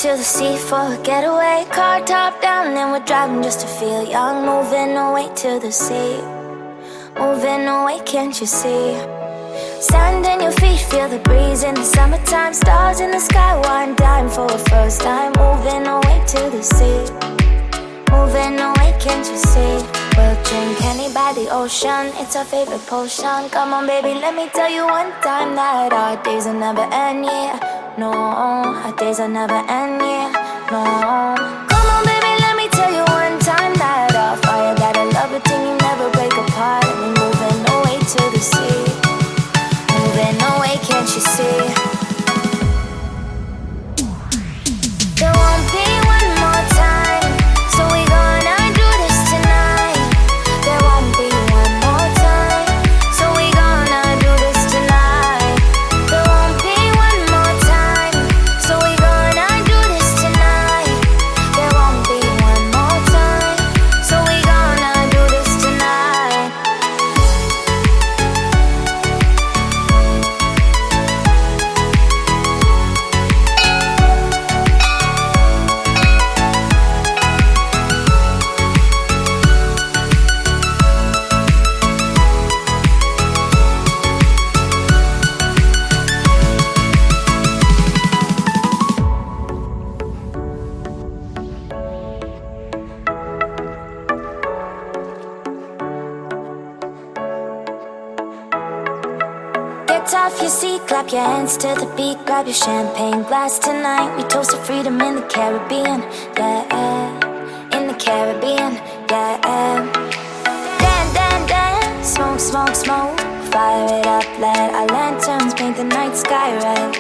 To the sea for a getaway, car top down and we're driving just to feel young. Moving away to the sea, moving away, can't you see? Sand in your feet, feel the breeze in the summertime. Stars in the sky, one dime for a first time. Moving away to the sea, moving away, can't you see? We'll drink honey by the ocean, it's our favorite potion. Come on baby, let me tell you one time that our days will never end, yeah. No, our days will never end, yeah. No. Come on baby, let me tell you one time that our fire got a love it till you never break apart. And we're moving away to the sea, moving away, can't you see? There won't be one more time, so we gonna do this tonight. There won't be one more time, so we gonna do this tonight. There won't be one more time, so we gonna do this tonight. There won't be one more time, so we gonna do this tonight. Get off your seat, clap your hands to the beat. Grab your champagne glass tonight. We toast to freedom in the Caribbean, yeah. In the Caribbean, yeah. Dan, dan, dan, smoke, smoke, smoke. Fire it up, let our lanterns paint the night sky red.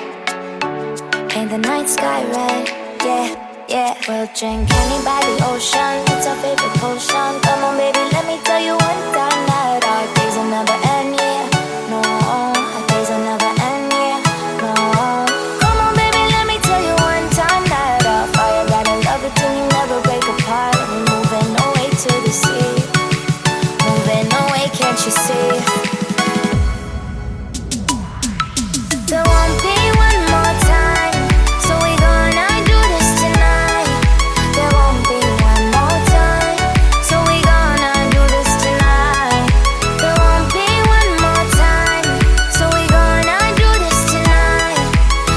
Paint the night sky red, yeah, yeah. We'll drink honey by the ocean, it's our favorite potion. Come on baby, let me tell you one time that our days will never end, yeah. No, our days will never end, yeah. No. Come on baby, let me tell you one time that our fire got a love it till you never break apart. And we're moving away to the sea, moving away, can't you see? There won't be one more time, so we gonna do this tonight. There won't be one more time, so we gonna do this tonight. There won't be one more time, so we gonna do this tonight.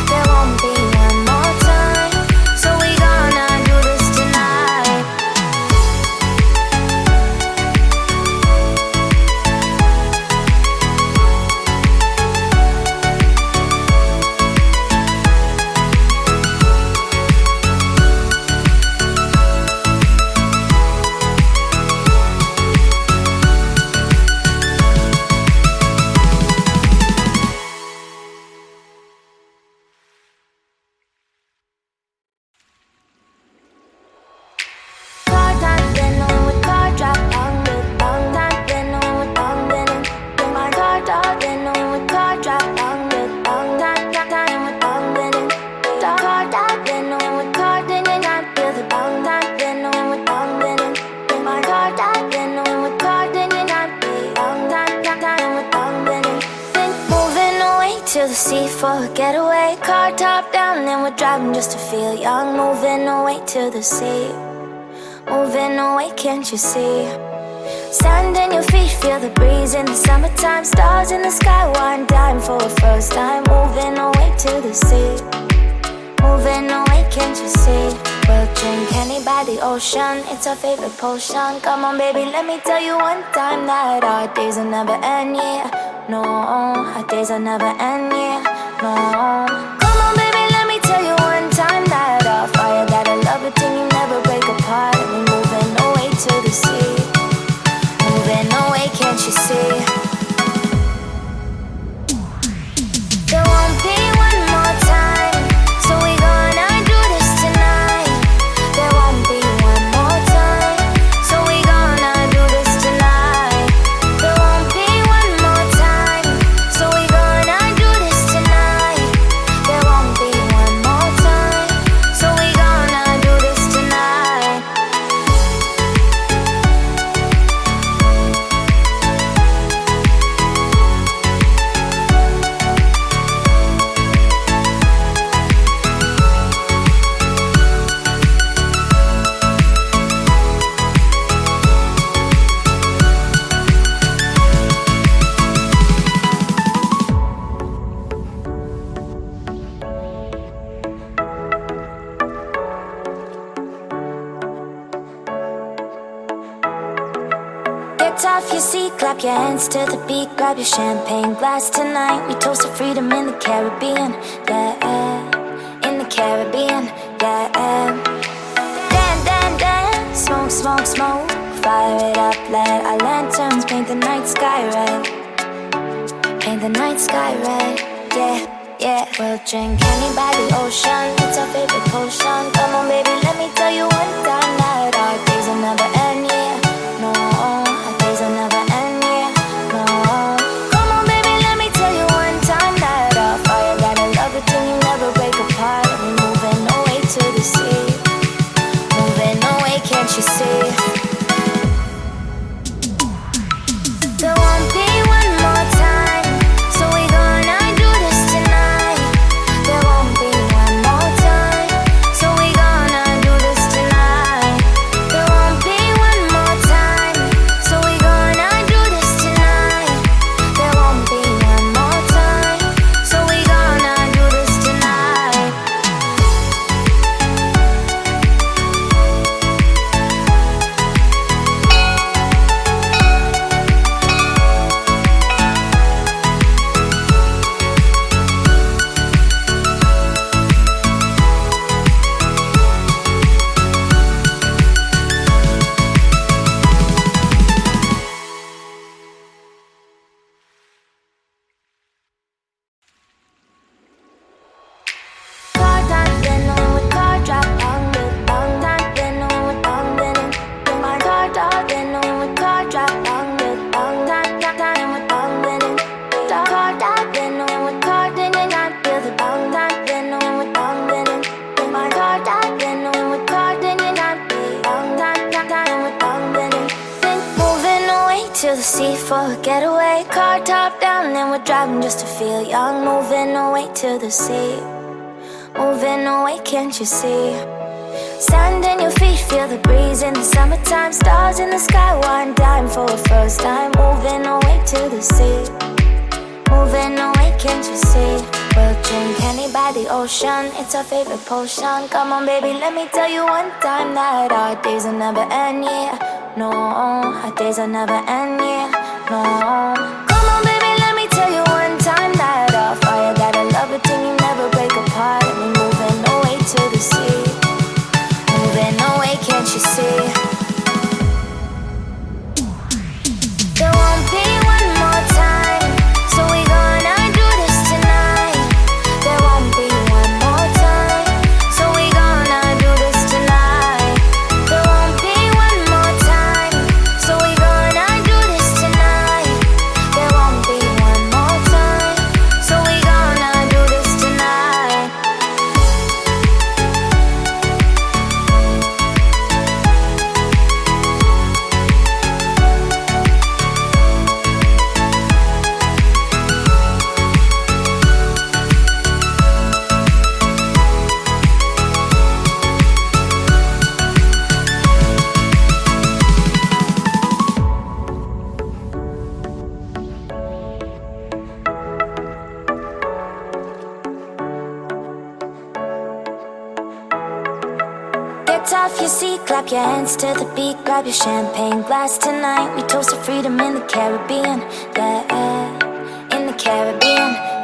There won't be one more time, so we gonna do this tonight. Car top, then with car drop, long with long top, then with long linen. Then my car top, then with car drop, long with long top, time with long linen. Car top, then with car, then I feel the long top, then with long linen. Then my car top, then with car, then I feel long top, time with long linen. Then moving away to the sea for a getaway, car top down and we're driving just to feel young. Moving away to the sea, moving away, can't you see? Sand in your feet, feel the breeze in the summertime. Stars in the sky, one dime for a first time. Moving away to the sea, moving away, can't you see? We'll drink honey by the ocean, it's our favorite potion. Come on baby, let me tell you one time that our days will never end, yeah. No, our days will never end, yeah. No. Come on baby, let me tell you one time that our fire got a love it till you never break apart. off your seat, clap your hands to the beat, grab your champagne glass tonight. We toast to freedom in the Caribbean, yeah, in the Caribbean, yeah. Dan, dan, dan, smoke, smoke, smoke, fire it up, let our lanterns paint the night sky red, paint the night sky red, yeah. Yeah, we'll drink honey by the ocean. It's our favorite potion. Come on, baby, let me tell you one time that our days will never end, yeah. No, our days will never end, yeah. No. Come on, baby, let me tell you one time that our fire got a love it till you never break apart. And we're moving away to the sea, moving away, can't you see? There won't be one more time, so we gonna do this tonight. There won't be one more time, so we gonna do this tonight. There won't be one more time, so we gonna do this tonight. There won't be one more time, so we gonna do this tonight. Car time, then with car drop, long time, then with long then in my car top, then with car drop, long time with long then car top, then with car then I feel the long time, with long then in my car top, then with car then I feel long time with long then moving away to the sea for a getaway. Car top down, then we're driving just to feel young. Moving away to the sea, moving away, can't you see? Sand in your feet, feel the breeze in the summertime. Stars in the sky, one dime for a first time. Moving away to the sea, moving away, can't you see? We'll drink honey by the ocean, it's our favorite potion. Come on, baby, let me tell you one time that our days will never end, yeah. No, our days will never end, yeah. No. Come on, baby, let me tell you one time that our fire got a love it till you never break apart. And we're moving away to the sea, moving away, can't you see? There won't be one more time, so we gonna do this tonight. There won't be one more time, so we gonna do this tonight. There won't be one more time, so we gonna do this tonight. There won't be one more time, so we gonna do this tonight. Get off your seat, clap your hands to the beat, grab your champagne glass tonight. We toast to freedom in the Caribbean, yeah, in the Caribbean.